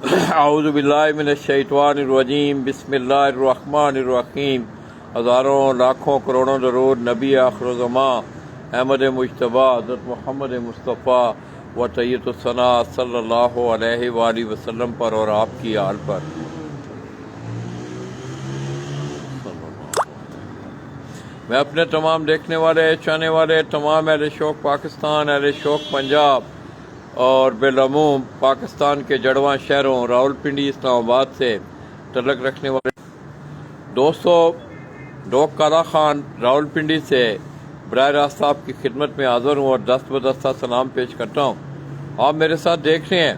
اعوذ باللہ من الشیطان الرجیم بسم اللہ الرحمن الرحیم. ہزاروں لاکھوں کروڑوں درود نبی آخر الزماں احمد مجتبیٰ حضرت محمد مصطفیٰ و طیب الثنا صلی اللہ علیہ وآلہ وسلم پر اور آپ کی آل پر. میں اپنے تمام دیکھنے والے چاہنے والے تمام اہل شوق پاکستان، اہل شوق پنجاب اور بالعموم پاکستان کے جڑواں شہروں راولپنڈی اسلام آباد سے تعلق رکھنے والے دوستو، ڈوک کالا خان راولپنڈی سے براہ راست آپ کی خدمت میں حاضر ہوں اور دست بدستہ سلام پیش کرتا ہوں. آپ میرے ساتھ دیکھ رہے ہیں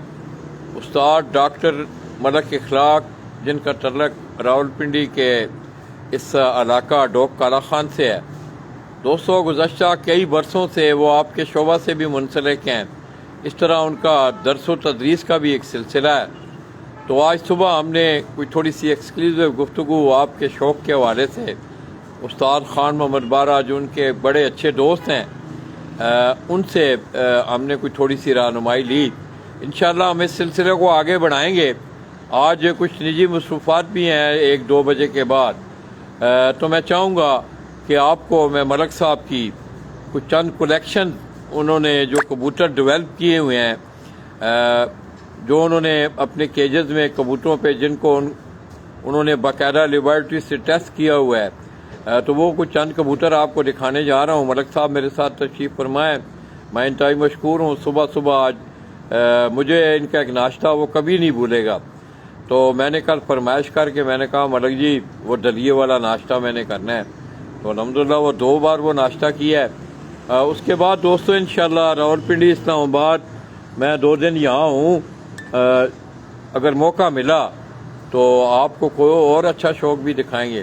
استاد ڈاکٹر ملک اخلاق، جن کا تعلق راولپنڈی کے اس علاقہ ڈوک کالا خان سے ہے. دوستو، گزشتہ کئی برسوں سے وہ آپ کے شعبہ سے بھی منسلک ہیں. اس طرح ان کا درس و تدریس کا بھی ایک سلسلہ ہے. تو آج صبح ہم نے کوئی تھوڑی سی ایکسکلوزیو گفتگو آپ کے شوق کے حوالے سے استاد خان محمد بارہ، جو ان کے بڑے اچھے دوست ہیں، ان سے ہم نے کوئی تھوڑی سی رہنمائی لی. انشاءاللہ ہم اس سلسلے کو آگے بڑھائیں گے. آج کچھ نجی مصروفات بھی ہیں 1-2 بجے کے بعد، تو میں چاہوں گا کہ آپ کو میں ملک صاحب کی کچھ چند کلیکشن انہوں نے جو کبوتر ڈیولپ کیے ہوئے ہیں، جو انہوں نے اپنے کیجز میں کبوتروں پہ جن کو انہوں نے باقاعدہ لیبارٹری سے ٹیسٹ کیا ہوا ہے، تو وہ کچھ چند کبوتر آپ کو دکھانے جا رہا ہوں. ملک صاحب میرے ساتھ تشریف فرمائیں، میں انتہائی مشکور ہوں. صبح آج مجھے ان کا ایک ناشتہ وہ کبھی نہیں بھولے گا. تو میں نے کل فرمائش کر کے میں نے کہا ملک جی وہ دلیے والا ناشتہ میں نے کرنا ہے. تو الحمدللہ وہ 2 بار وہ ناشتہ کیا ہے. اس کے بعد دوستو انشاءاللہ راولپنڈی اسلام آباد میں 2 دن یہاں ہوں. اگر موقع ملا تو آپ کو کوئی اور اچھا شوق بھی دکھائیں گے.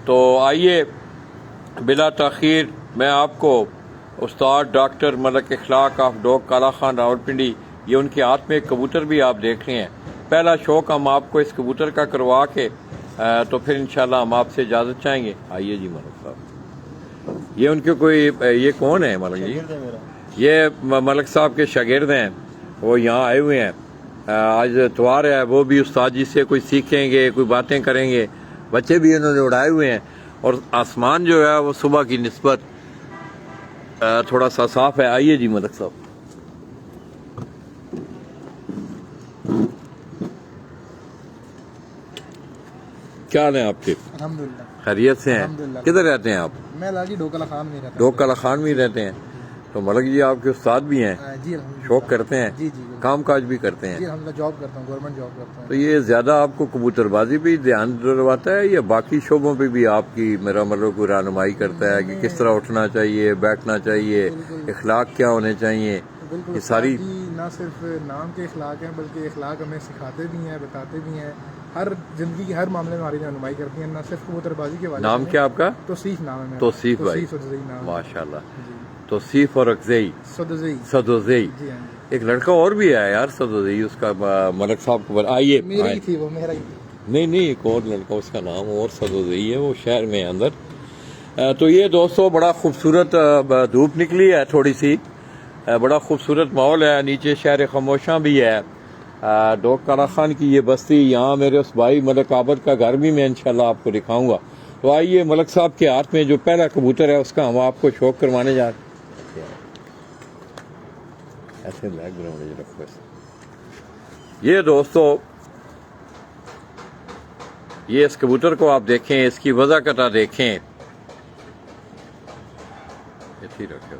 تو آئیے بلا تاخیر میں آپ کو استاد ڈاکٹر ملک اخلاق آف ڈوک کالا خان راولپنڈی، یہ ان کے ہاتھ میں ایک کبوتر بھی آپ دیکھ رہے ہیں. پہلا شوق ہم آپ کو اس کبوتر کا کروا کے تو پھر انشاءاللہ ہم آپ سے اجازت چاہیں گے. آئیے جی ملک صاحب. یہ ان کے کوئی یہ کون ہے ملک جی؟ یہ ملک صاحب کے شاگرد ہیں، وہ یہاں آئے ہوئے ہیں. آج اتوار ہے، وہ بھی استاد جی سے کوئی سیکھیں گے، کوئی باتیں کریں گے. بچے بھی انہوں نے اڑائے ہوئے ہیں اور آسمان جو ہے وہ صبح کی نسبت تھوڑا سا صاف ہے. آئیے جی ملک صاحب. کیا حال ہیں آپ کے؟ الحمدللہ خیریت سے ہیں؟ الحمدللہ. کدھر رہتے ہیں آپ؟ میں لاجی ڈوک کالا خان میں رہتا ہوں. ڈوک کالا خان میں ہی رہتے ہیں. تو ملک جی آپ کے استاد بھی ہیں، جی الحمدللہ. شوق کرتے ہیں، جی بالکل. کام کاج بھی کرتے ہیں. جی الحمدللہ جاب کرتا ہوں، گورنمنٹ جاب کرتا ہوں. تو یہ زیادہ آپ کو کبوتر بازی پہ دھیان دلواتا ہے یا باقی شعبوں پہ بھی آپ کی میرا مطلب کوئی رہنمائی کرتا ہے کہ کس طرح اٹھنا چاہیے، بیٹھنا چاہیے، اخلاق کیا ہونے چاہیے؟ بالکل. یہ ساری جی نہ صرف نام کے اخلاق ہیں بلکہ اخلاق ہمیں سکھاتے بھی ہیں، بتاتے بھی ہیں. ہر زندگی کے ہر معاملے میں ہماری رہنمائی کرتی ہیں، نہ صرف کبوتر بازی کے نام کیا آپ کا؟ توصیف نام ہے میرا. توصیف بھائی، سدوزئی نام ہے. ماشاء اللہ. جی توصیف اور اکزئی، سدوزئی. سدوزئی. جی ہاں جی. ایک لڑکا اور بھی ہے یار سدوزئی، اس کا ملک صاحب کو آئیے. میری ہی تھی وہ، میرا ہی تھی. نہیں ایک اور لڑکا، اس کا نام اور سدوزئی ہے، وہ شہر میں اندر. تو یہ دوستو بڑا خوبصورت دھوپ نکلی ہے تھوڑی سی، بڑا خوبصورت ماحول ہے. نیچے شہر خاموشاں بھی ہے. ڈوک کالا خان کی یہ بستی، یہاں میرے اس بھائی ملک عابد کا گھر بھی میں انشاءاللہ آپ کو دکھاؤں گا. تو آئیے ملک صاحب کے ہاتھ میں جو پہلا کبوتر ہے اس کا ہم آپ کو شوق کروانے جا رہے ہیں. ایسے بیک گراؤنڈ رکھو. یہ دوستو یہ اس کبوتر کو آپ دیکھیں، اس کی وضع قطع دیکھیں. ایسے ہی رکھے.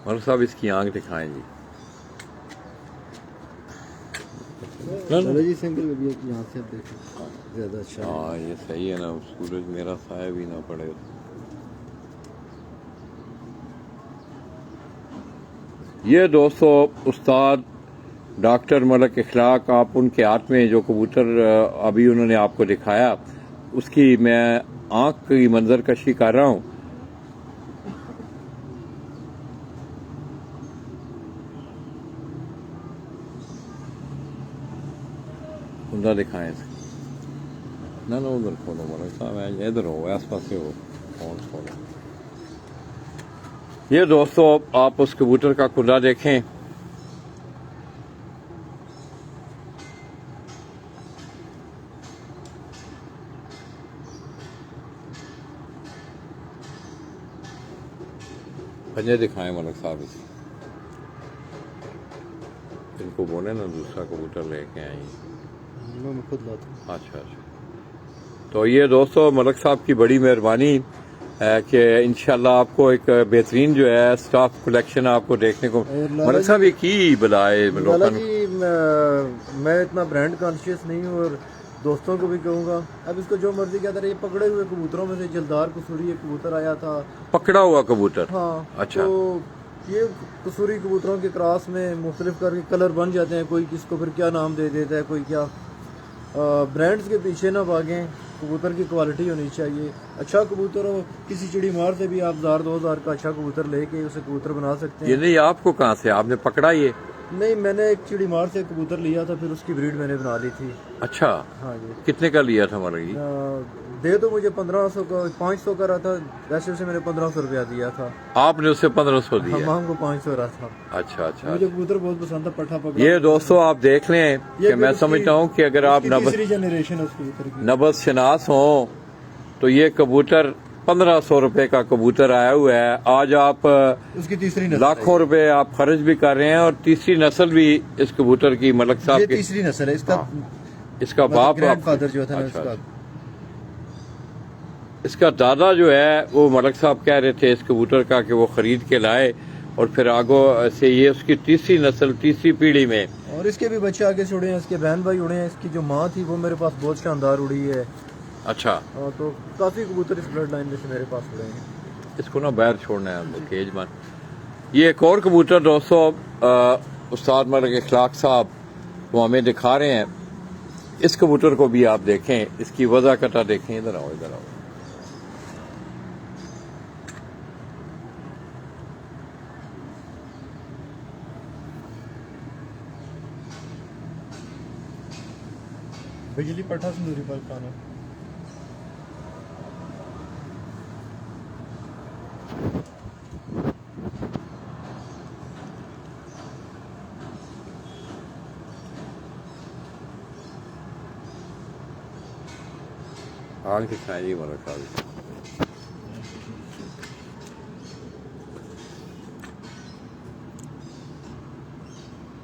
ملک صاحب اس کی آنکھ دکھائیں جی. جی سنگل بھی یہاں سے دیکھیں زیادہ اچھا. ہاں یہ صحیح ہے نا، سورج میرا سایہ بھی نہ پڑے. یہ دوستو استاد ڈاکٹر ملک اخلاق، آپ ان کے ہاتھ میں جو کبوتر ابھی انہوں نے آپ کو دکھایا، اس کی میں آنکھ کی منظر کشی کر رہا ہوں. کنڈا دکھائیں اس نہ ادھر کھولو ملک صاحب ادھر ہو آس پاس سے ہو فون کھولو. یہ دوستو آپ اس کبوتر کا کنڈا دیکھیں. پنجے دکھائیں ملک صاحب اس ان کو بولے نا دوسرا کبوتر لے کے آئیں. میں خود لاتا ہوں. اچھا اچھا. تو یہ دوستو ملک صاحب کی بڑی مہربانی ہے کہ انشاءاللہ آپ کو ایک بہترین جو ہے سٹاف کلیکشن آپ کو دیکھنے کو. ملک صاحب یہ کی بلائے لالا جی میں اتنا برانڈ کانشیس نہیں ہوں اور دوستوں کو بھی کہوں گا اب اس کو جو مرضی کہتا رہے. یہ پکڑے ہوئے کبوتروں میں سے جلدار قصوری ایک کبوتر آیا تھا. پکڑا ہوا کبوتر. ہاں اچھا. تو یہ قصوری کبوتروں کے کراس میں مختلف کر کے کلر بن جاتے ہیں. کوئی کس کو پھر کیا نام دے دیتا ہے کوئی کیا. برانڈز کے پیچھے نہ بھاگیں. کبوتر کی کوالٹی ہونی چاہیے. اچھا کبوتر ہو کسی چڑی مار سے بھی آپ 1000-2000 کا اچھا کبوتر لے کے اسے کبوتر بنا سکتے ہیں. یہ نہیں آپ کو کہاں سے آپ نے پکڑا یہ؟ نہیں میں نے ایک چڑی مار سے کبوتر لیا تھا پھر اس کی بریڈ میں نے بنا لی تھی. اچھا. ہاں جی. کتنے کا لیا تھا ملک جی؟ دے تو مجھے 1500 کا 500 کا رہا تھا. ویسے اسے میں نے 1500 روپیہ دیا تھا. آپ نے اسے 1500 دیا؟ ہمام کو 500 رہا تھا. اچھا اچھا. مجھے کبوتر بہت پسند تھا پٹھا پکڑا. یہ دوستو آپ دیکھ لیں کہ میں سمجھتا ہوں کہ اگر آپ تیسری جنریشن اس کبوتر کی نبض شناس ہوں تو یہ کبوتر 1500 روپے کا کبوتر آیا ہوا ہے. آج آپ اس کی تیسری نسل لاکھوں روپے آپ خرچ بھی کر رہے ہیں اور تیسری نسل بھی اس کبوتر کی ملک صاحب یہ کی تیسری نسل ہے. اس کا باپ گرینڈ فادر جو تھا نا اچھا. اس کا دادا جو ہے وہ ملک صاحب کہہ رہے تھے اس کبوتر کا کہ وہ خرید کے لائے اور پھر آگے سے یہ اس کی تیسری نسل تیسری پیڑھی میں. اور اس کے بھی بچے آگے سے اڑے ہیں. اس کے بہن بھائی اڑے ہیں. اس کی جو ماں تھی وہ میرے پاس بہت شاندار اڑی ہے. اچھا. تو کافی کبوتر اس بلڈ لائن میں سے میرے پاس اڑے ہیں. اس کو نا باہر چھوڑنا ہے کیج مان. یہ ایک اور کبوتر دوستو استاد ملک اخلاق صاحب وہ ہمیں دکھا رہے ہیں. اس کبوتر کو بھی آپ دیکھیں. اس کی وضع کٹا دیکھیں. ادھر آؤ ادھر آؤ. بجلی پٹھا سندوری پر کھانا. آنکھ دکھائیں ملک صاحب.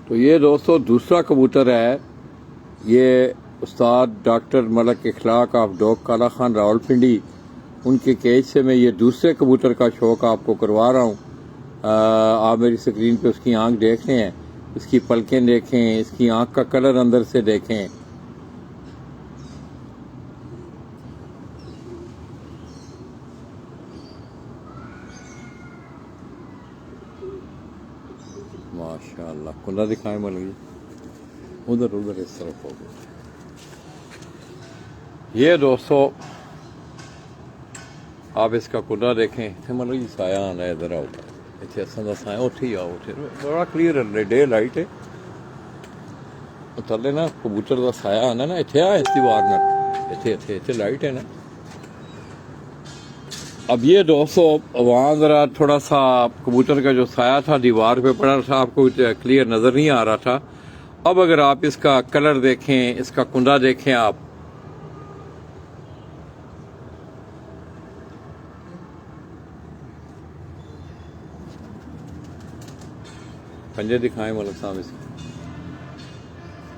تو یہ دوستو دوسرا کبوتر ہے. یہ استاد ڈاکٹر ملک اخلاق آف ڈوگ کالا خان راول پنڈی ان کے کیج سے میں یہ دوسرے کبوتر کا شوق آپ کو کروا رہا ہوں. آپ میری سکرین پہ اس کی آنکھ دیکھ رہے ہیں. اس کی پلکیں دیکھیں. اس کی آنکھ کا کلر اندر سے دیکھیں. ماشاء اللہ. کنڈا دکھائیں ملک جی. ادھر اس طرف ہو گیا. یہ دوستو آپ اس کا کنڈا دیکھیں. ملک جی سایہ آنا ہے. ادھر آؤ. اتنے اصل کا سایہ اتنے ہی آؤ. بڑا کلیئر ڈے لائٹ ہے. تھلے نا کبوتر کا سایہ آنا نا اتنے آ اس دیوار میں. اتنے لائٹ ہے نا. اب یہ دوستو وہاں ذرا تھوڑا سا کبوتر کا جو سایہ تھا دیوار پہ پڑا تھا آپ کو کلیئر نظر نہیں آ رہا تھا. اب اگر آپ اس کا کلر دیکھیں اس کا کنڈا دیکھیں آپ پنجے دکھائیں ملک صاحب.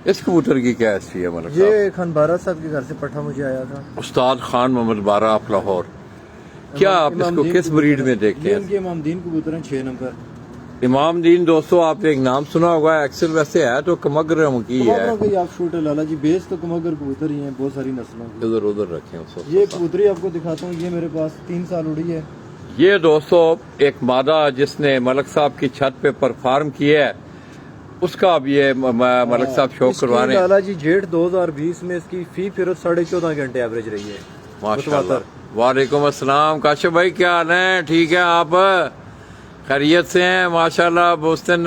اس کبوتر کی کیا ہسٹری ہے ملک صاحب؟ یہ خان بارہ صاحب کے گھر سے پٹھا مجھے آیا تھا. استاد خان محمد بارہ آف لاہور. کیا آپ اس کو کس بریڈ میں دیکھتے ہیں؟ ان کے امام دین کبوتر ہیں 6 نمبر. امام دین دوستو آپ نے ایک نام سنا ہوگا. ایکسل ویسے ہے تو کمگرم کی ہے. کمگروں کا آپ شوٹ ہے لالا جی. بیس تو کمگر کبوتر ہی ہیں بہت ساری نسلوں کی. ادھر رکھیں اس وقت. یہ کبوتری آپ کو دکھاتا ہوں. یہ میرے پاس 3 سال اڑی ہے. یہ دوستو ایک مادہ جس نے ملک صاحب کی چھت پہ پرفارم کیا ہے اس کا اب یہ ملک صاحب شوق کروا رہے ہیں. لالا جی جیٹ 2020 میں اس کی فی فیرت 14.5 گھنٹے ایوریج رہی ہے. ماشاءاللہ. وعلیکم السلام. کاشف بھائی کیا حال ہے؟ ٹھیک ہے آپ خیریت سے ہیں؟ ماشاءاللہ. اس دن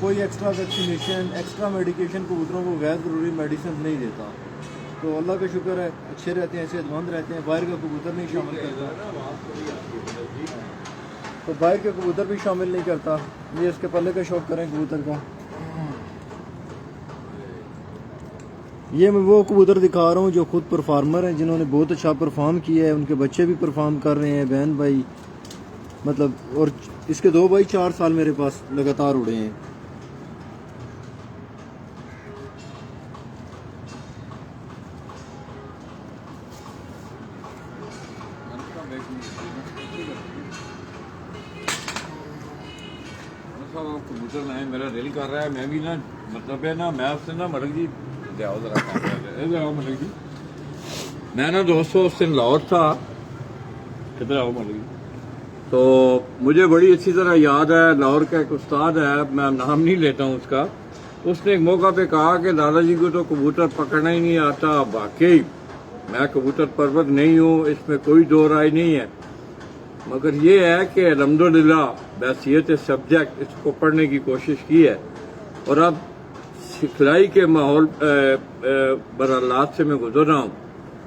کوئی ایکسٹرا ویکسینیشن ایکسٹرا میڈیکیشن کبوتروں کو غیر ضروری میڈیسن نہیں دیتا. تو اللہ کا شکر ہے اچھے رہتے ہیں, صحت مند رہتے ہیں. باہر کا کبوتر نہیں شامل کرتا, تو باہر کے کبوتر بھی شامل نہیں کرتا. یہ اس کے پلے کا شوق کریں کبوتر کا. یہ میں وہ کبوتر دکھا رہا ہوں جو خود پرفارمر ہیں, جنہوں نے بہت اچھا پرفارم کیا ہے. ان کے بچے بھی پرفارم کر رہے ہیں, بہن بھائی مطلب. اور اس کے 2 بھائی 4 سال میرے پاس لگاتار اڑے ہیں. کبوتر میں میرا دل کر رہا ہے, میں بھی نا مطلب ہے نا, میں آپ سے نا ملک جی جاؤ ذرا کام آؤ ملک جی. میں نا دوستوں اس دن لاہور تھا, کدھر آؤ ملک جی. تو مجھے بڑی اچھی طرح یاد ہے, لاہور کا ایک استاد ہے, میں نام نہیں لیتا ہوں اس کا. تو اس نے ایک موقع پہ کہا کہ دادا جی کو تو کبوتر پکڑنا ہی نہیں آتا. واقعی میں کبوتر پرور نہیں ہوں, اس میں کوئی دو رائے نہیں ہے, مگر یہ ہے کہ الحمدللہ بحیثیت سبجیکٹ اس کو پڑھنے کی کوشش کی ہے. اور اب سکھلائی کے ماحول برحالات سے میں گزر رہا ہوں.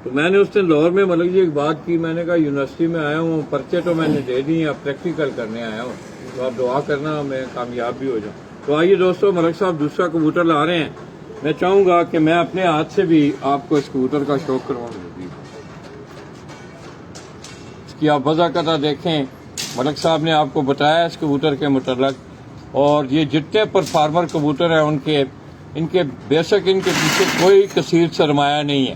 تو میں نے اس دن لاہور میں ملک جی ایک بات کی, میں نے کہا یونیورسٹی میں آیا ہوں, پرچے تو میں نے دے دی ہیں, اب پریکٹیکل کرنے آیا ہوں, تو آپ دعا کرنا میں کامیاب بھی ہو جاؤں. تو آئیے دوستو, ملک صاحب دوسرا کبوتر لا رہے ہیں. میں چاہوں گا کہ میں اپنے ہاتھ سے بھی آپ کو اس کبوتر کا شوق کرواؤں. اس کی آپ وضع قطع دیکھیں, ملک صاحب نے آپ کو بتایا اس کبوتر کے متعلق. اور یہ جتنے پرفارمر کبوتر ہیں ان کے بیشک ان کے پیچھے کوئی کثیر سرمایہ نہیں ہے.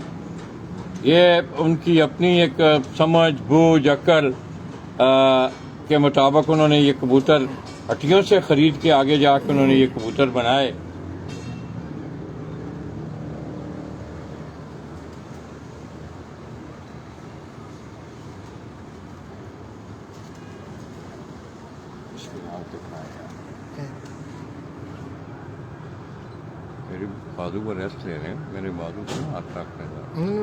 یہ ان کی اپنی ایک سمجھ بوجھ عقل کے مطابق انہوں نے یہ کبوتر ہٹیوں سے خرید کے آگے جا کے انہوں نے یہ کبوتر بنائے. میرے بازو کو ریسٹ لے رہے ہیں, میرے بازو کو ہاتھ رکھ رہے ہیں.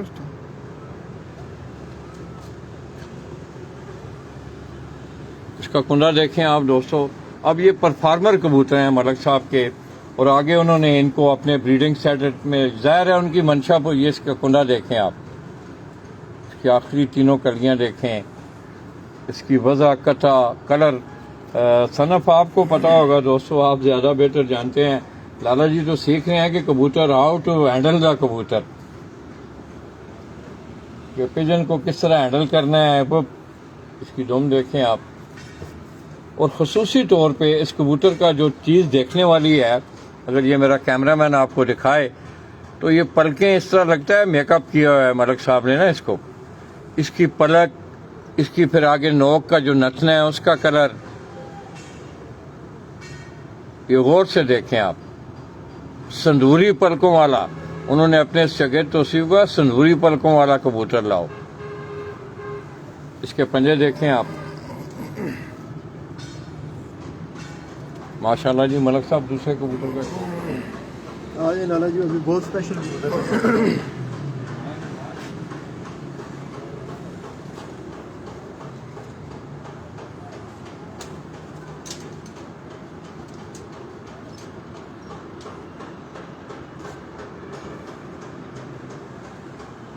اس کا کنڈا دیکھیں آپ دوستو. اب یہ پرفارمر کبوتر ہیں ملک صاحب کے, اور آگے انہوں نے ان کو اپنے بریڈنگ سیٹ میں, ظاہر ہے ان کی منشا پر. یہ اس کا کنڈا دیکھیں آپ, اس کی آخری تینوں کلیاں دیکھیں, اس کی وضع قطع کلر صنف آپ کو پتا ہوگا دوستو, آپ زیادہ بہتر جانتے ہیں. لالا جی تو سیکھ رہے ہیں کہ کبوتر ہاؤ ٹو ہینڈل دا کبوتر, کہ پیجن کو کس طرح ہینڈل کرنا ہے. وہ اس کی دم دیکھیں آپ. اور خصوصی طور پہ اس کبوتر کا جو چیز دیکھنے والی ہے, اگر یہ میرا کیمرہ مین آپ کو دکھائے تو یہ پلکیں اس طرح لگتا ہے میک اپ کیا ہوا ہے ملک صاحب نے نا اس کو. اس کی پلک, اس کی پھر آگے نوک کا جو نتنا ہے اس کا کلر, یہ غور سے دیکھیں آپ. سندوری پلکوں والا, انہوں نے اپنے شاگرد توصیف کا سندوری پلکوں والا کبوتر لاؤ. اس کے پنجے دیکھیں آپ. ماشاءاللہ جی. ملک صاحب دوسرے کبوتر کا آج لالا جی ابھی بہت اسپیشل کبوتر ہے.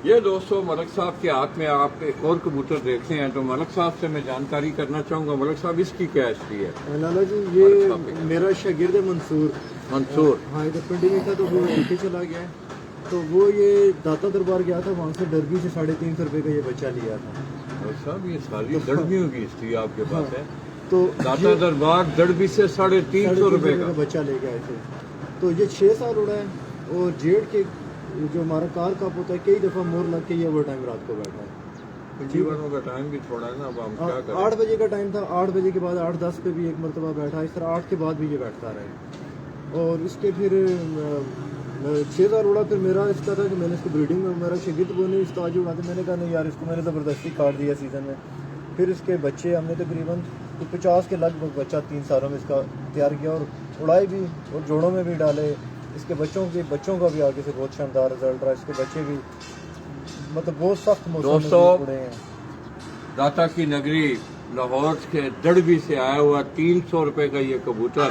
یہ دوستو ملک صاحب کے ہاتھ میں آپ ایک اور کبوتر دیکھتے ہیں, تو ملک صاحب سے میں جانکاری کرنا چاہوں گا. ملک صاحب اس کی کیا ہسٹری ہے؟ لالا جی یہ میرا شاگرد ہے منصور. ہاں ادھر پنڈی میں تھا, تو وہ پیچھے چلا گیا ہے. تو وہ یہ داتا دربار گیا تھا, وہاں سے ڈربی سے 350 روپے کا یہ بچہ لیا تھا. ملک صاحب یہ ساری دڑبیوں کی ہسٹری آپ کے پاس ہے. تو داتا دربار دڑبی سے 350 روپے کا بچہ لے کے آئے تھے. تو یہ 6 سال اڑا ہے, اور جیٹ کے جو ہمارا کار کپ ہوتا ہے کئی دفعہ مور لگ کے یہ اوور ٹائم رات کو بیٹھا ہے. جیونوں کا ٹائم بھی تھوڑا ہے نا, اب ہم کیا کریں. 8 بجے کا ٹائم تھا, 8 بجے کے بعد 8:10 پہ بھی ایک مرتبہ بیٹھا, اس طرح 8 کے بعد بھی یہ بیٹھتا رہا. اور اس کے پھر 6 سال اڑا. پھر میرا اس کا تھا کہ میں نے اس کو بریڈنگ میں, میرا شاگرد وہ نہیں استاد جو اڑاتے, میں نے کہا نہیں یار اس کو میں نے زبردستی کاٹ دیا سیزن میں. پھر اس کے بچے ہم نے تقریباً 50 کے لگ بھگ بچہ 3 سالوں میں اس کا تیار کیا, اور اڑائی بھی, اور جوڑوں میں بھی ڈالے. اس کے بچوں کا بھی آگے سے بہت شاندار رزلٹ رہا. اس کے بچے بھی مطلب بہت سخت موسم میں اڑے ہیں. داتا کی نگری لاہور کے دڑبی سے آیا ہوا 300 روپے کا یہ کبوتر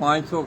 500,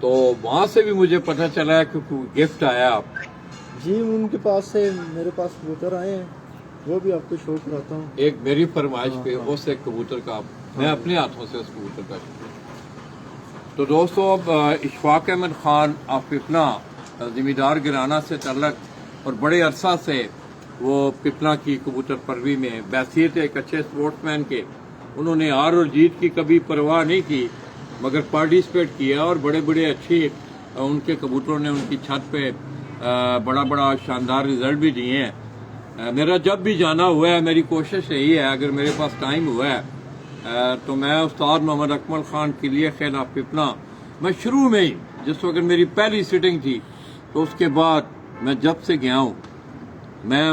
تو وہاں سے بھی مجھے پتہ چلا ہے کہ کوئی گفٹ آیا آپ جی ان کے پاس سے میرے پاس کبوتر آئے ہیں، وہ بھی آپ کو شو کراتا ہوں. ایک میری فرمائش پہ اس ایک کبوتر کا میں اپنے ہاتھوں سے اس کبوتر کا شکریہ. تو دوستو اب اشفاق احمد خان آپ پپنا زمیندار گرانہ سے تعلق اور بڑے عرصہ سے وہ پپنا کی کبوتر پروی میں بحیثیت ایک اچھے سپورٹس مین کے انہوں نے ہار اور جیت کی کبھی پرواہ نہیں کی مگر پارٹیسپیٹ کیا اور بڑے بڑے اچھی ان کے کبوتروں نے ان کی چھت پہ بڑا بڑا شاندار رزلٹ بھی دیے ہیں. میرا جب بھی جانا ہوا ہے میری کوشش یہی ہے اگر میرے پاس ٹائم ہوا ہے تو میں استاد محمد اکمل خان کے لیے خیل آپ پپنا میں شروع میں ہی جس وقت میری پہلی سٹنگ تھی تو اس کے بعد میں جب سے گیا ہوں میں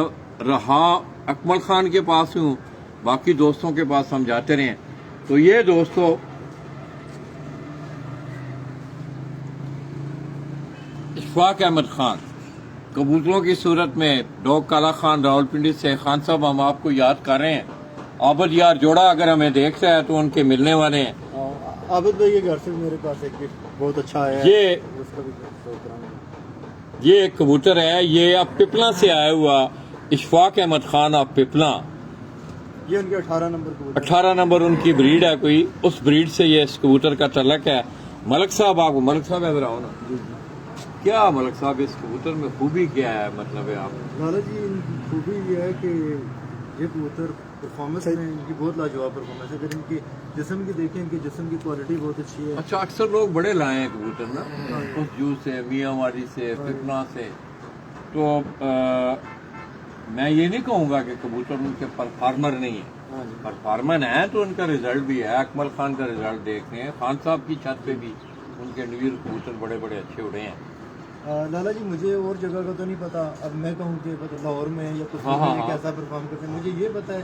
رہا اکمل خان کے پاس ہوں باقی دوستوں کے پاس ہم جاتے رہے. تو یہ دوستو اشفاق احمد خان کبوتروں کی صورت میں ڈوگ کالا خان راولپنڈی سے. خان صاحب ہم آپ کو یاد کر رہے ہیں. عابد یار جوڑا اگر ہمیں دیکھ رہا ہے تو ان کے ملنے والے ہیں. عابد بھائی کے گھر سے میرے پاس ایک گفٹ بہت اچھا ہے، یہ اس کا بھی شو کراؤں. یہ ایک کبوتر ہے یہ اب پپلا سے آیا ہوا اشفاق احمد خان آپ پپلا. یہ ان کے 18 نمبر کبوتر 18 نمبر ان کی بریڈ ہے کوئی اس بریڈ سے یہ اس کبوتر کا تعلق ہے. ملک صاحب آپ کو ملک صاحب ادھر آؤ نا. کیا ملک صاحب اس کبوتر میں خوبی کیا ہے مطلب ہے آپ لالا جی ان کی خوبی یہ ہے کہ یہ کبوتر پرفارمنس میں ان کی بہت لاجواب پرفارمنس ہے. اگر ان کی جسم کی دیکھیں ان کی جسم کی کوالٹی بہت اچھی ہے. اچھا اکثر لوگ بڑے لائے ہیں کبوتر نا اس جو سے میاں والی سے پپنا سے تو میں یہ نہیں کہوں گا کہ کبوتر ان کے پرفارمر نہیں ہے. پرفارمر ہیں تو ان کا رزلٹ بھی ہے. اکمل خان کا رزلٹ دیکھ رہے ہیں خان صاحب کی چھت پہ بھی ان کے انڈیویجول کبوتر بڑے بڑے اچھے اڑے ہیں. لالا جی مجھے اور جگہ کا تو نہیں پتا، اب میں کہوں کہ لاہور میں یا کشمیر میں کیسا پرفارم کرتے ہیں. مجھے یہ پتا ہے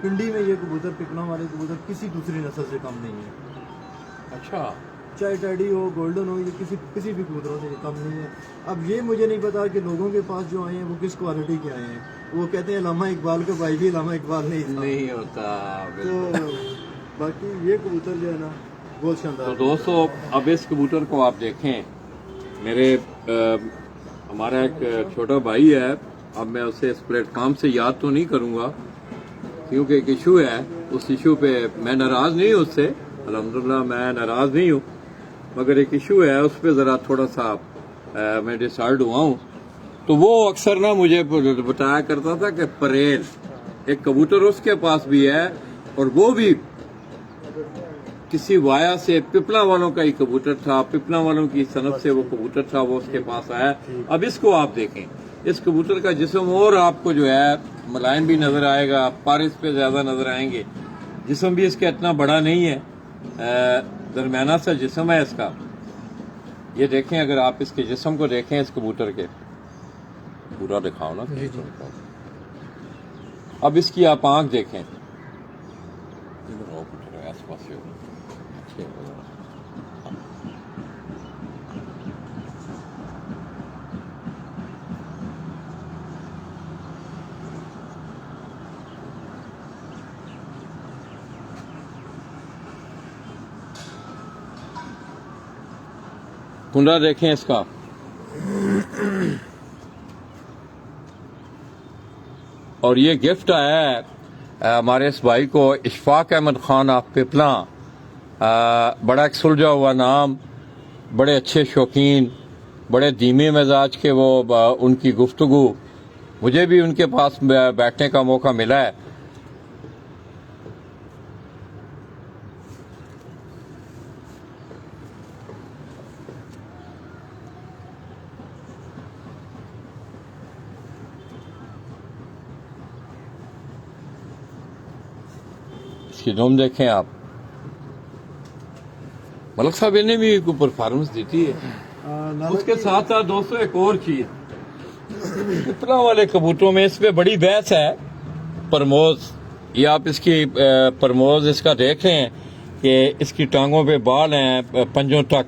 پنڈی میں یہ کبوتر پپنا والے کبوتر کسی دوسری نسل سے کم نہیں ہے. اچھا چاہے ٹیڈی ہو گولڈن ہو یہ کسی بھی کبوتروں سے کم نہیں ہے. اب یہ مجھے نہیں پتا کہ لوگوں کے پاس جو آئے ہیں وہ کس کوالٹی کے آئے ہیں. وہ کہتے ہیں علامہ اقبال کا بھائی بھی علامہ اقبال نہیں ہوتا. تو باقی یہ کبوتر جو ہے نا بہت تو شاندار. دوستو اب اس کبوتر کو آپ دیکھیں میرے ہمارا ایک چھوٹا بھائی ہے. اب میں اسے اس پلیٹ فارم سے یاد تو نہیں کروں گا کیونکہ ایک ایشو ہے. اس ایشو پہ میں ناراض نہیں ہوں اس سے الحمدللہ میں ناراض نہیں ہوں مگر ایک ایشو ہے اس پہ ذرا تھوڑا سا میں ڈسائڈ ہوا ہوں. تو وہ اکثر نا مجھے بتایا کرتا تھا کہ پریل ایک کبوتر اس کے پاس بھی ہے اور وہ بھی کسی وایا سے پپلا والوں کا ہی کبوتر تھا. پپلا والوں کی صنعت سے وہ کبوتر تھا وہ اس کے پاس آیا. اب اس کو آپ دیکھیں اس کبوتر کا جسم اور آپ کو جو ہے ملائم بھی نظر آئے گا پر اس پہ زیادہ نظر آئیں گے. جسم بھی اس کا اتنا بڑا نہیں ہے درمیانہ سا جسم ہے اس کا. یہ دیکھیں اگر آپ اس کے جسم کو دیکھیں اس کبوتر کے پورا دکھاؤ نا. اب اس کی آپ آنکھ دیکھیں آس پاس کنڈا دیکھیں اس کا. اور یہ گفٹ آیا ہے ہمارے اس بھائی کو اشفاق احمد خان آف پپلا. بڑا ایک سلجھا ہوا نام بڑے اچھے شوقین بڑے دھیمے مزاج کے وہ ان کی گفتگو مجھے بھی ان کے پاس بیٹھنے کا موقع ملا ہے. اس کی دوم دیکھیں آپ. ملک صاحب نے بھی کوئی پرفارمنس دیتی ہے. اس کے ساتھ ساتھ دوستو ایک اور چیز پپلا والے کبوتروں میں اس پہ بڑی بحث ہے. پرموز یہ آپ اس کی پرموز اس کا دیکھ رہے ہیں کہ اس کی ٹانگوں پہ بال ہیں پنجوں تک.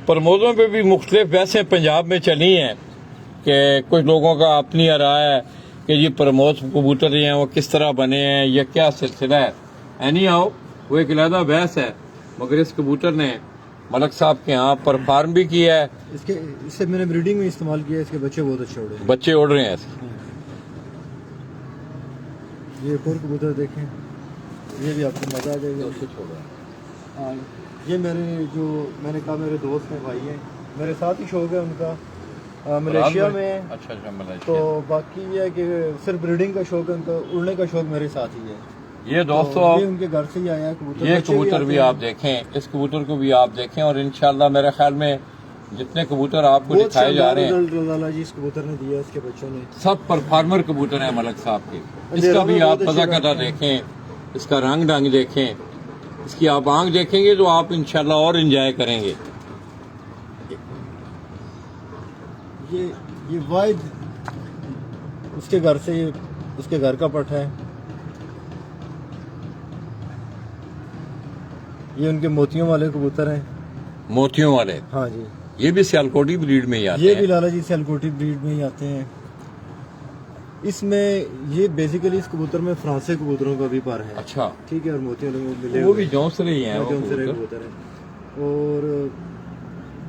پرموزوں پہ بھی مختلف بحثیں پنجاب میں چلی ہیں کہ کچھ لوگوں کا اپنی رائے ہے کہ یہ پرموز کبوتر ہیں وہ کس طرح بنے ہیں یہ کیا سلسلہ ہے. اینی ہاؤ وہ ایک علیحدہ بحث ہے مگر اس کبوتر نے ملک صاحب کے یہاں پرفارم بھی کیا ہے. اس سے میں نے بریڈنگ میں استعمال کیا ہے. اس کے بچے بہت اچھے اڑے ہیں. بچے اڑ رہے ہیں ایسے. یہ ایک اور کبوتر دیکھیں, یہ بھی آپ کو مزہ آ جائے گا. ہاں, یہ میں نے کہا میرے دوست ہیں, بھائی ہیں, میرے ساتھ ہی شوق ہے ان کا, ملیشیا میں ہے. اچھا ملیشیا. تو باقی یہ ہے کہ صرف بریڈنگ کا شوق ہے ان کا, اڑنے کا شوق میرے ساتھ ہی ہے. یہ دوستو یہ ان کے گھر سے ہی آیا ہے کبوتر. یہ کبوتر بھی آپ دیکھیں, اس کبوتر کو بھی آپ دیکھیں, اور انشاءاللہ میرے خیال میں جتنے کبوتر آپ کو دکھائے جا رہے ہیں لالا جی اس کبوتر نے دیا, اس کے بچوں نے سب پرفارمر کبوتر ہیں ملک صاحب کے. اس کا بھی آپ مزہ کرتا دیکھیں, اس کا رنگ ڈنگ دیکھیں, اس کی آپ آنکھ دیکھیں گے تو آپ انشاءاللہ اور انجوائے کریں گے. یہ واحد اس کے گھر سے, اس کے گھر کا پٹھ ہے. یہ ان کے موتیوں والے کبوتر ہیں. موتیوں والے. ہاں جی. یہ بھی سیالکوٹی بریڈ میں ہی آتے ہیں. یہ بھی لالا جی سیالکوٹی بریڈ میں ہی آتے ہیں. اس میں یہ بیسیکلی اس کبوتر میں فرانسے کبوتروں کا بھی پر ہے. اچھا ٹھیک ہے. اور موتیوں ملے وہ بھی جونسرے ہی ہیں. کبوتر ہیں اور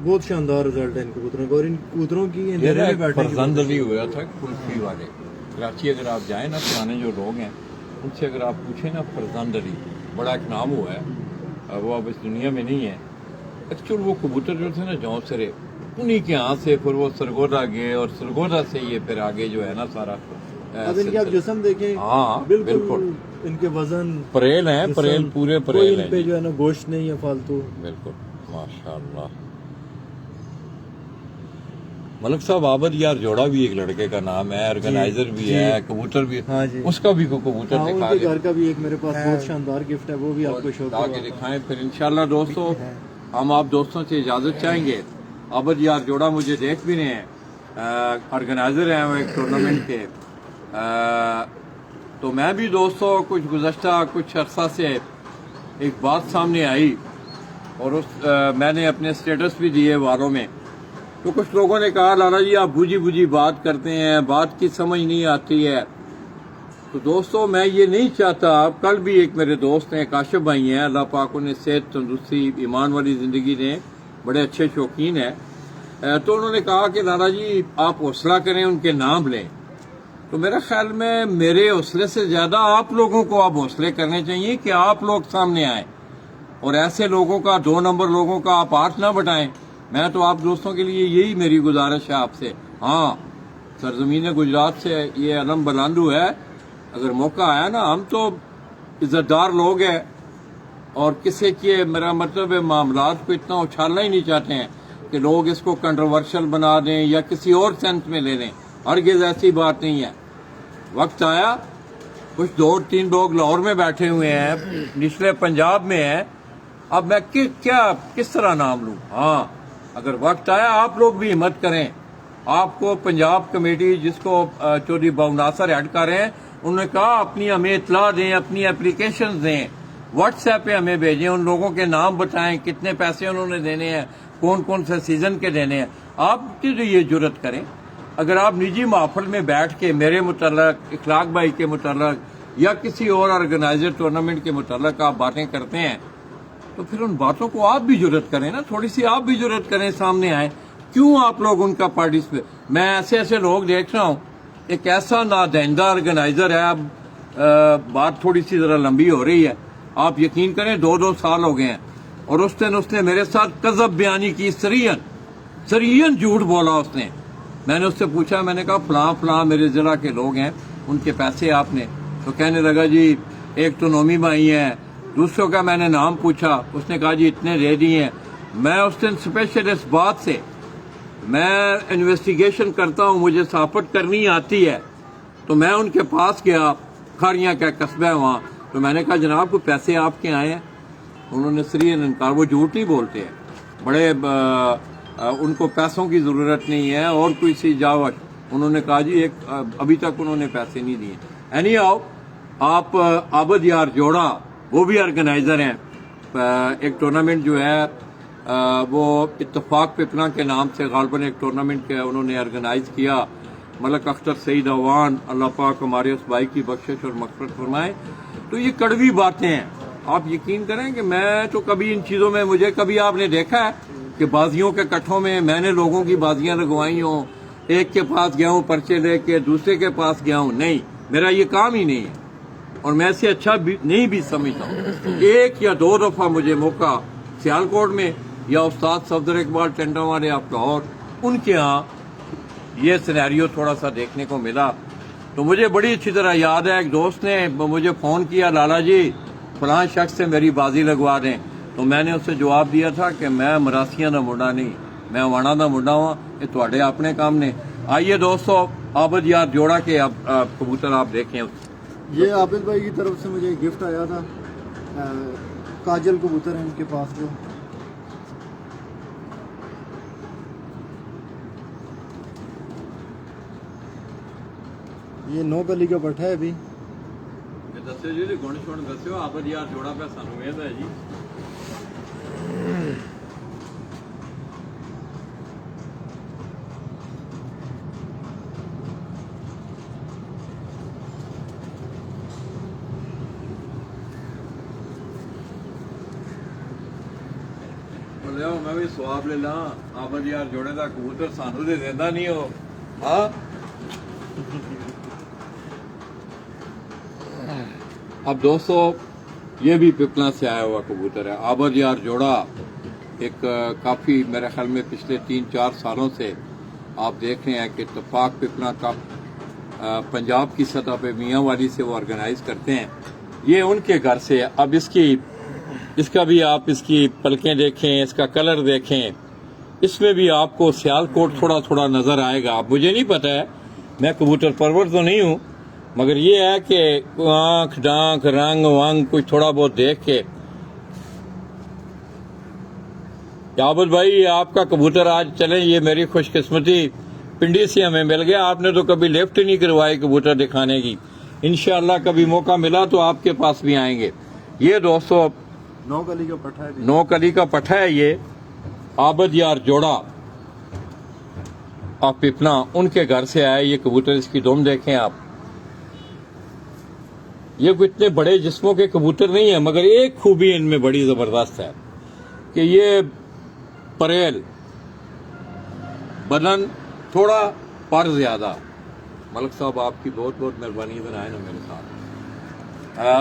بہت شاندار رزلٹ ہے ان کبوتروں کا. اور ان کبوتروں کی اندھیرے میں بیٹھنے کی فرزندلی ہوا تھا کلفی والے کراچی. اگر آپ جائیں نا, پرانے جو لوگ ہیں ان سے اگر آپ پوچھیں نا, فرزندلی بڑا ایک نام ہوا ہے, وہ اب اس دنیا میں نہیں ہے. ایکچوئل وہ کبوتر جو تھے نا جونسرے, انہی کے ہاں سے پھر وہ سرگودا گئے, اور سرگودا سے یہ پھر آگے جو ہے نا سارا. اب ان کے آپ جسم دیکھیں. ہاں بالکل. ان کے وزن پریل ہیں, پریل پورے پریل ہیں. ان پہ جو ہے نا گوشت نہیں ہے فالتو. بالکل ماشاءاللہ. ملک صاحب عابد یار جوڑا بھی ایک لڑکے کا نام ہے, آرگنائزر بھی ہے, کبوتر بھی. ہاں جی. اس کا بھی کبوتر دکھا دیں. گھر کا بھی ایک میرے پاس بہت شاندار گفٹ ہے, وہ بھی آپ کو شوق ہے دکھائیں. پھر انشاءاللہ دوستو ہم آپ دوستوں سے اجازت چاہیں گے. عابد یار جوڑا مجھے دیکھ بھی رہے ہیں, آرگنائزر ہیں وہ ایک ٹورنامنٹ کے. تو میں بھی دوستوں گزشتہ کچھ عرصہ سے ایک بات سامنے آئی, اور میں نے اپنے سٹیٹس بھی دیے والوں میں. تو کچھ لوگوں نے کہا لالا جی آپ بوجھی بات کرتے ہیں, بات کی سمجھ نہیں آتی ہے. تو دوستو میں یہ نہیں چاہتا. کل بھی ایک میرے دوست ہیں, کاشف بھائی ہیں, اللہ پاک انہیں صحت تندرستی ایمان والی زندگی دیں, بڑے اچھے شوقین ہیں. تو انہوں نے کہا کہ لالا جی آپ حوصلہ کریں, ان کے نام لیں. تو میرے خیال میں میرے حوصلے سے زیادہ آپ لوگوں کو آپ حوصلے کرنے چاہیے کہ آپ لوگ سامنے آئیں, اور ایسے لوگوں کا, 2 نمبر لوگوں کا آپ ہاتھ نہ بٹائیں. میں تو آپ دوستوں کے لیے یہی میری گزارش ہے آپ سے. ہاں سرزمین گجرات سے یہ علم بلندو ہے, اگر موقع آیا نا, ہم تو عزت دار لوگ ہیں, اور کسی کے میرا مطلب ہے معاملات کو اتنا اچھالنا ہی نہیں چاہتے ہیں کہ لوگ اس کو کنٹروورشل بنا دیں یا کسی اور سینس میں لے لیں. ہرگز ایسی بات نہیں ہے. وقت آیا, کچھ 2-3 لوگ لاہور میں بیٹھے ہوئے ہیں, نچلے پنجاب میں ہیں. اب میں کس طرح نام لوں. ہاں اگر وقت آیا آپ لوگ بھی ہمت کریں. آپ کو پنجاب کمیٹی جس کو چودھری بابو ہیڈ کر رہے ہیں, انہوں نے کہا اپنی ہمیں اطلاع دیں, اپنی اپلیکیشن دیں, واٹس ایپ پہ ہمیں بھیجیں, ان لوگوں کے نام بتائیں, کتنے پیسے انہوں نے دینے ہیں, کون سے سیزن کے دینے ہیں. آپ یہ جرت کریں. اگر آپ نجی محفل میں بیٹھ کے میرے متعلق, اخلاق بھائی کے متعلق یا کسی اور آرگنائزر ٹورنامنٹ کے متعلق آپ باتیں کرتے ہیں, تو پھر ان باتوں کو آپ بھی جرت کریں نا, تھوڑی سی آپ بھی جرت کریں, سامنے آئیں. کیوں آپ لوگ ان کا پارٹیسپیٹ. میں ایسے لوگ دیکھ رہا ہوں, ایک ایسا نادائندہ آرگنائزر ہے. اب بات تھوڑی سی ذرا لمبی ہو رہی ہے, آپ یقین کریں 2 سال ہو گئے ہیں, اور اس نے میرے ساتھ کذب بیانی کی, سرین جھوٹ بولا اس نے. میں نے اس سے پوچھا, میں نے کہا فلاں میرے ضلع کے لوگ ہیں, ان کے پیسے آپ نے. تو کہنے لگا جی ایک تو نومی بھائی ہیں, دوسروں کا میں نے نام پوچھا, اس نے کہا جی اتنے دے دیے ہیں. میں اس دن اسپیشل اس بات سے میں انویسٹیگیشن کرتا ہوں, مجھے صحافت کرنی آتی ہے, تو میں ان کے پاس گیا, کھاریاں کا قصبہ ہے وہاں. تو میں نے کہا جناب کو پیسے آپ کے آئے ہیں؟ انہوں نے سرین انکار. وہ جھوٹ نہیں بولتے ہیں, بڑے ان کو پیسوں کی ضرورت نہیں ہے اور کوئی سی جاوش. انہوں نے کہا جی ابھی تک انہوں نے پیسے نہیں دیے. اینی آؤ, آپ عابد یار جوڑا وہ بھی آرگنائزر ہیں. ایک ٹورنامنٹ جو ہے وہ اتفاق پپنا کے نام سے غالباً ایک ٹورنامنٹ کے انہوں نے آرگنائز کیا. ملک اختر سعید اوان, اللہ پاک ہمارے اس بھائی کی بخشش اور مغفرت فرمائے. تو یہ کڑوی باتیں ہیں, آپ یقین کریں کہ میں تو کبھی ان چیزوں میں مجھے کبھی آپ نے دیکھا ہے کہ بازیوں کے کٹھوں میں میں نے لوگوں کی بازیاں لگوائی ہوں, ایک کے پاس گیا ہوں پرچے لے کے دوسرے کے پاس گیا ہوں, نہیں, میرا یہ کام ہی نہیں ہے اور میں اسے اچھا بھی نہیں بھی سمجھتا ہوں. ایک یا دو دفعہ مجھے موقع سیالکوٹ میں یا استاد صفدر اقبال ٹینڈر والے آپ لاہور ان کے ہاں یہ سینیریو تھوڑا سا دیکھنے کو ملا, تو مجھے بڑی اچھی طرح یاد ہے ایک دوست نے مجھے فون کیا, لالا جی فلاں شخص سے میری بازی لگوا دیں, تو میں نے اسے جواب دیا تھا کہ میں مراسیاں دا منڈا نہیں, میں وانا دا منڈا ہوں, یہ تواڈے اپنے کام نے. آئیے دوستو عابد یار جوڑا کے اب کبوتر آپ دیکھیں. یہ عابد بھائی کی طرف سے مجھے گفٹ آیا تھا, کاجل کبوتر ہے ان کے پاس جو. یہ 9 کلی کا پٹھا ہے ابھی. دسو جی گن شن دسو, عابد یار جوڑا پہ سانو امید ہے جی. لو میں بھی سواب لے لاں, عابد یار جوڑے دا کبوتر سانو دے دیندا نہیں ہو. ہاں اب دوستو یہ بھی پپلا سے آیا ہوا کبوتر ہے, عابد یار جوڑا. ایک کافی میرے خیال میں پچھلے 3-4 سالوں سے آپ دیکھ رہے ہیں کہ اتفاق پپلا کپ پنجاب کی سطح پہ میاں والی سے وہ آرگنائز کرتے ہیں. یہ ان کے گھر سے. اب اس کا بھی آپ اس کی پلکیں دیکھیں, اس کا کلر دیکھیں, اس میں بھی آپ کو سیالکوٹ تھوڑا تھوڑا نظر آئے گا. اب مجھے نہیں پتا ہے, میں کبوتر پرور تو نہیں ہوں, مگر یہ ہے کہ آنکھ ڈانک رنگ وانگ کچھ تھوڑا بہت دیکھ کے. عابد بھائی آپ کا کبوتر آج چلیں, یہ میری خوش قسمتی پنڈی سے ہمیں مل گیا. آپ نے تو کبھی لفٹ نہیں کروائی کبوتر دکھانے کی. انشاءاللہ کبھی موقع ملا تو آپ کے پاس بھی آئیں گے. یہ دوستو 9 کلی کا پٹھا ہے. 9 کلی کا پٹھا ہے یہ عابد یار جوڑا آپ پپلا, ان کے گھر سے آئے یہ کبوتر. اس کی دم دیکھیں آپ. یہ کوئی اتنے بڑے جسموں کے کبوتر نہیں ہیں, مگر ایک خوبی ان میں بڑی زبردست ہے کہ یہ پریل بدن تھوڑا پر زیادہ. ملک صاحب آپ کی بہت بہت مہربانی بنائے نا میرے ساتھ.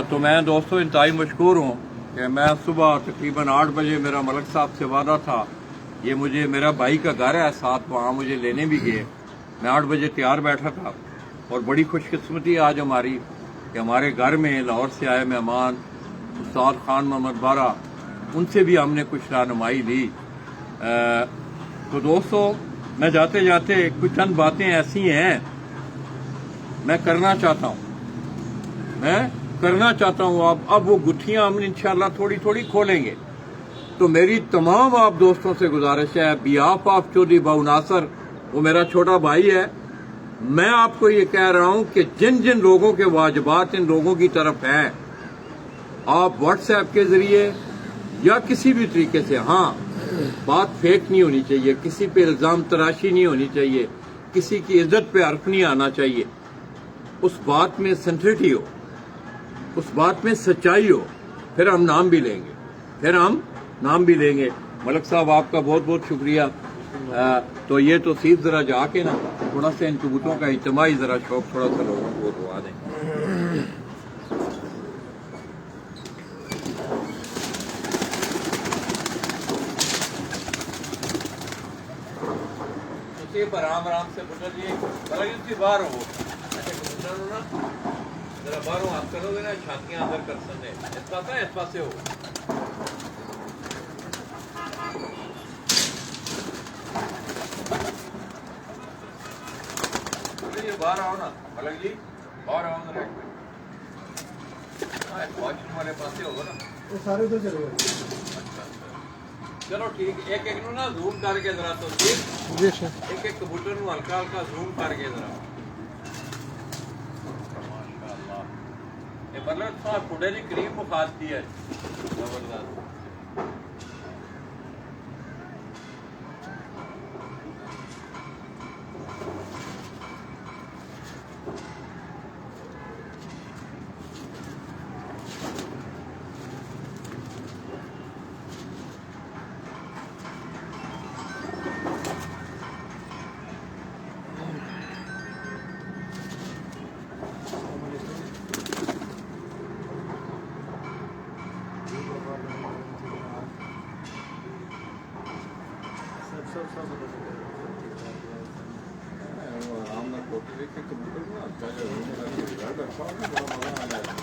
تو میں دوستو انتہائی مشکور ہوں کہ میں صبح تقریباً 8 بجے میرا ملک صاحب سے وعدہ تھا. یہ مجھے میرا بھائی کا گھر ہے ساتھ, وہاں مجھے لینے بھی گئے. میں 8 بجے تیار بیٹھا تھا اور بڑی خوش قسمتی آج ہماری کہ ہمارے گھر میں لاہور سے آئے مہمان استاد خان محمد بارہ, ان سے بھی ہم نے کچھ رہنمائی لی. تو دوستو میں جاتے جاتے کچھ چند باتیں ایسی ہیں میں کرنا چاہتا ہوں. اب وہ گتھیاں ہم انشاءاللہ تھوڑی تھوڑی کھولیں گے. تو میری تمام آپ دوستوں سے گزارش ہے, بیاف آف چودھری باؤ ناصر, وہ میرا چھوٹا بھائی ہے, میں آپ کو یہ کہہ رہا ہوں کہ جن جن لوگوں کے واجبات ان لوگوں کی طرف ہیں, آپ واٹس ایپ کے ذریعے یا کسی بھی طریقے سے, ہاں بات فیک نہیں ہونی چاہیے, کسی پہ الزام تراشی نہیں ہونی چاہیے, کسی کی عزت پہ حرف نہیں آنا چاہیے. اس بات میں سنسیٹی ہو, اس بات میں سچائی ہو, پھر ہم نام بھی لیں گے. ملک صاحب آپ کا بہت بہت شکریہ. تو یہ تو سیدھ ذرا جا کے نا تھوڑا سا ان کبوتروں کا اجتماعی ذرا شوق تھوڑا سا لوگوں کو دعا دیں. پر آرام سے پٹر جی باہر ہو نا, ذرا باہر ہو آپ کرو گے نا, چھاتیاں اندر کر سکتے ہیں. اس پاس ہو باہر آؤ نا ملک جی, باہر آؤ ذرا. واش روم والے پاس ہوگا نا, وہ سارے تو چلے گئے. چلو ٹھیک, ایک ایک نو نا زوم کر کے ذرا تو ٹھیک, ایک ایک کبوتر نو ہلکا ہلکا زوم کر کے ذرا. ماشاءاللہ یہ مطلب تھوڑا پھوڑے دی کریم مخاطی ہے زبردست. آرام نہ فوٹو دیکھ کے کبوتر نا اچھا جو رزلٹ اچھا ہوگا بڑا مزہ آ جائے گا.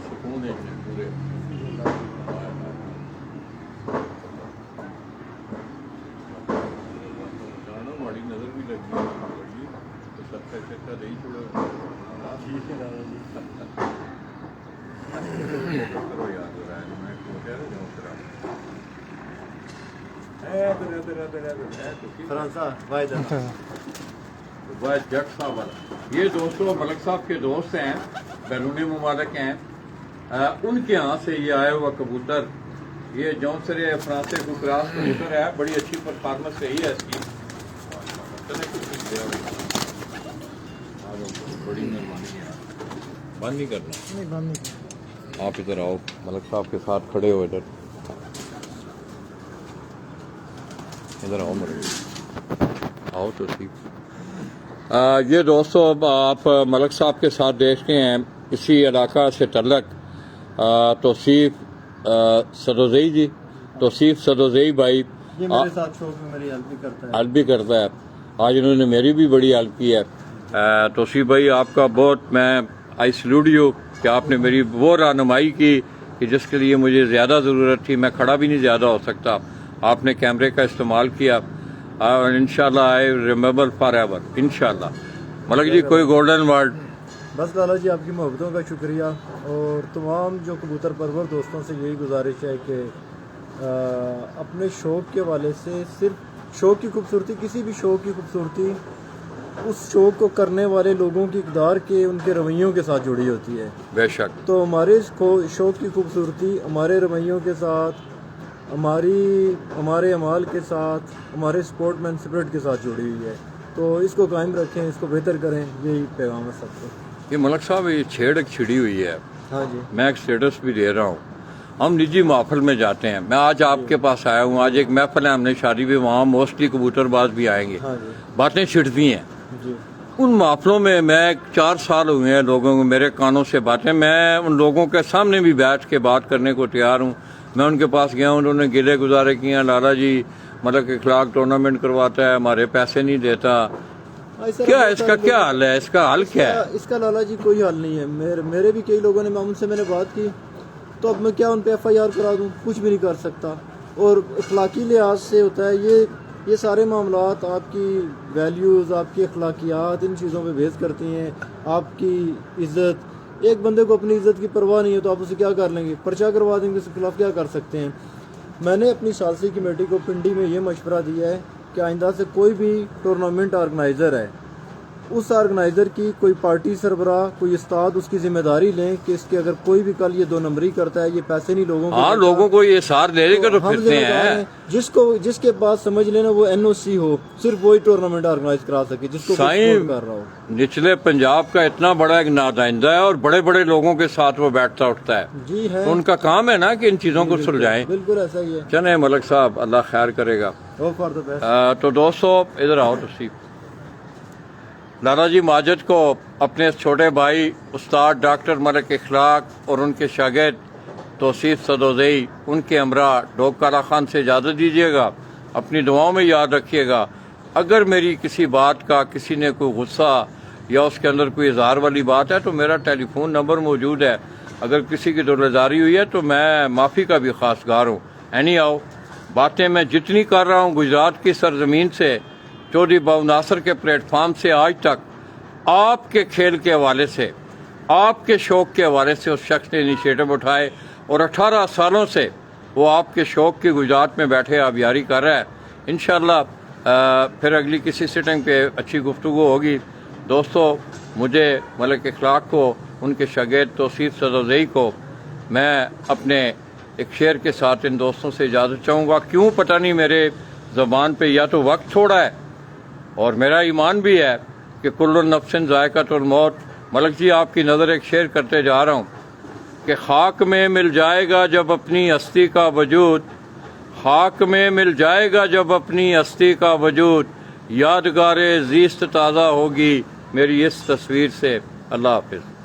سکون ہے پورے بڑی نظر بھی لگی سچا چکا نہیں چھوڑا کرو یاد ہو رہا ہے میں کہہ رہا ہوں جٹ صاحب والا یہ دوستوں ملک صاحب کے دوست ہیں بیرون ممالک ہیں ان کے ہاں سے یہ آیا ہوا کبوتر یہ جون سر فرانسے کو کراس کبوتر ہے بڑی اچھی پرفارمنس رہی ہے اس کی بڑی مہربانی ہے بند نہیں کرنا آپ ادھر آؤ ملک صاحب کے ساتھ کھڑے ہو ادھر آؤ آؤ تو ٹھیک یہ دوستو آپ ملک صاحب کے ساتھ دیکھتے ہیں اسی علاقہ سے تعلق توصیف سدوزئی جی توصیف سدوزئی بھائی یہ میرے ساتھ شوق میں میری ہیلپ بھی کرتا ہے آج انہوں نے میری بھی بڑی ہیلپ کی ہے توصیف بھائی آپ کا بہت میں آئی سلوٹ یو کہ آپ نے میری وہ رہنمائی کی کہ جس کے لیے مجھے زیادہ ضرورت تھی میں کھڑا بھی نہیں زیادہ ہو سکتا آپ نے کیمرے کا استعمال کیا اور انشاءاللہ آئی ریمبر فار ایور انشاءاللہ. ملک جی کوئی گولڈن ورڈ؟ بس لالا جی آپ کی محبتوں کا شکریہ اور تمام جو کبوتر پرور دوستوں سے یہی گزارش ہے کہ اپنے شوق کے والے سے صرف شوق کی خوبصورتی کسی بھی شوق کی خوبصورتی اس شوق کو کرنے والے لوگوں کی اقدار کے ان کے رویوں کے ساتھ جڑی ہوتی ہے. بے شک. تو ہمارے شوق کی خوبصورتی ہمارے رویوں کے ساتھ ہمارے اعمال کے ساتھ ہمارے سپورٹ مین اسپرٹ کے ساتھ جڑی ہوئی ہے تو اس کو قائم رکھیں اس کو بہتر کریں یہی پیغام ہے سب کو. یہ ملک صاحب یہ چھڑی ہوئی ہے. ہاں جی میں ایک اسٹیٹس بھی دے رہا ہوں ہم نجی محفل میں جاتے ہیں میں آج آپ کے پاس آیا ہوں آج ایک محفل ہے ہم نے شادی بھی وہاں موسٹلی کبوتر باز بھی آئیں گے باتیں چھڑتی ہیں جی. ان محفلوں میں 4 سال ہوئے ہیں لوگوں کو میرے کانوں سے باتیں میں ان لوگوں کے سامنے بھی بیٹھ کے بات کرنے کو تیار ہوں. میں ان کے پاس گیا ہوں انہوں نے گلے گزارے کیے ہیں لالا جی مطلب اخلاق ٹورنامنٹ کرواتا ہے ہمارے پیسے نہیں دیتا. کیا اس کا کیا حل ہے اس کا حل کیا ہے؟ اس کا لالا جی کوئی حل نہیں ہے. میرے بھی کئی لوگوں نے ان سے میں نے بات کی تو اب میں کیا ان پہ FIR کرا دوں کچھ بھی نہیں کر سکتا. اور اخلاقی لحاظ سے ہوتا ہے یہ سارے معاملات آپ کی ویلیوز آپ کی اخلاقیات ان چیزوں پہ بیس کرتی ہیں. آپ کی عزت ایک بندے کو اپنی عزت کی پرواہ نہیں ہے تو آپ اسے کیا کر لیں گے پرچہ کروا دیں گے اس کے خلاف کیا کر سکتے ہیں. میں نے اپنی ثالثی کمیٹی کو پنڈی میں یہ مشورہ دیا ہے کہ آئندہ سے کوئی بھی ٹورنامنٹ آرگنائزر ہے اس آرگنائزر کی کوئی پارٹی سربراہ کوئی استاد اس کی ذمہ داری لیں کہ اس کے اگر کوئی بھی کل یہ 2 نمبری کرتا ہے یہ پیسے نہیں لوگوں کو یہ سار دے دے کر پھرتے ہیں جس کے پاس سمجھ لینا وہ NOC ہو صرف وہی ٹورنامنٹ آرگنائز کرا سکے جس کو سپورٹ کر رہا ہو. نچلے پنجاب کا اتنا بڑا ایک نادائندہ ہے اور بڑے بڑے لوگوں کے ساتھ وہ بیٹھتا اٹھتا ہے. جی ہے ان کا کام ہے نا کہ ان چیزوں کو سلجھائیں. بالکل ایسا ہی ہے. چلیں ملک صاحب اللہ خیر کرے گا. تو دوستو ادھر آؤ تصیف لالا جی ماجد کو اپنے چھوٹے بھائی استاد ڈاکٹر ملک اخلاق اور ان کے شاگرد توصیف سدوزئی ان کے ہمراہ ڈوگ کالا خان سے اجازت دیجیے گا. اپنی دعاؤں میں یاد رکھیے گا اگر میری کسی بات کا کسی نے کوئی غصہ یا اس کے اندر کوئی اظہار والی بات ہے تو میرا ٹیلی فون نمبر موجود ہے. اگر کسی کی دلزاری ہوئی ہے تو میں معافی کا بھی خواستگار ہوں. اینی آؤ باتیں میں جتنی کر رہا ہوں گجرات کی سرزمین سے چودھری بابو ناصر کے پلیٹ فارم سے آج تک آپ کے کھیل کے حوالے سے آپ کے شوق کے حوالے سے اس شخص نے انیشیٹو اٹھائے اور 18 سالوں سے وہ آپ کے شوق کی گجرات میں بیٹھے آبیاری کر رہا ہے. انشاءاللہ پھر اگلی کسی سٹنگ پہ اچھی گفتگو ہوگی. دوستو مجھے ملک اخلاق کو ان کے شاگرد توصیف سدوزئی کو میں اپنے ایک شعر کے ساتھ ان دوستوں سے اجازت چاہوں گا. کیوں پتہ نہیں میرے زبان پہ یا تو وقت تھوڑا ہے اور میرا ایمان بھی ہے کہ کل نفس ذائقۃ الموت. ملک جی آپ کی نظر ایک شعر کرتے جا رہا ہوں کہ خاک میں مل جائے گا جب اپنی ہستی کا وجود، خاک میں مل جائے گا جب اپنی ہستی کا وجود، یادگار زیست تازہ ہوگی میری اس تصویر سے. اللہ حافظ.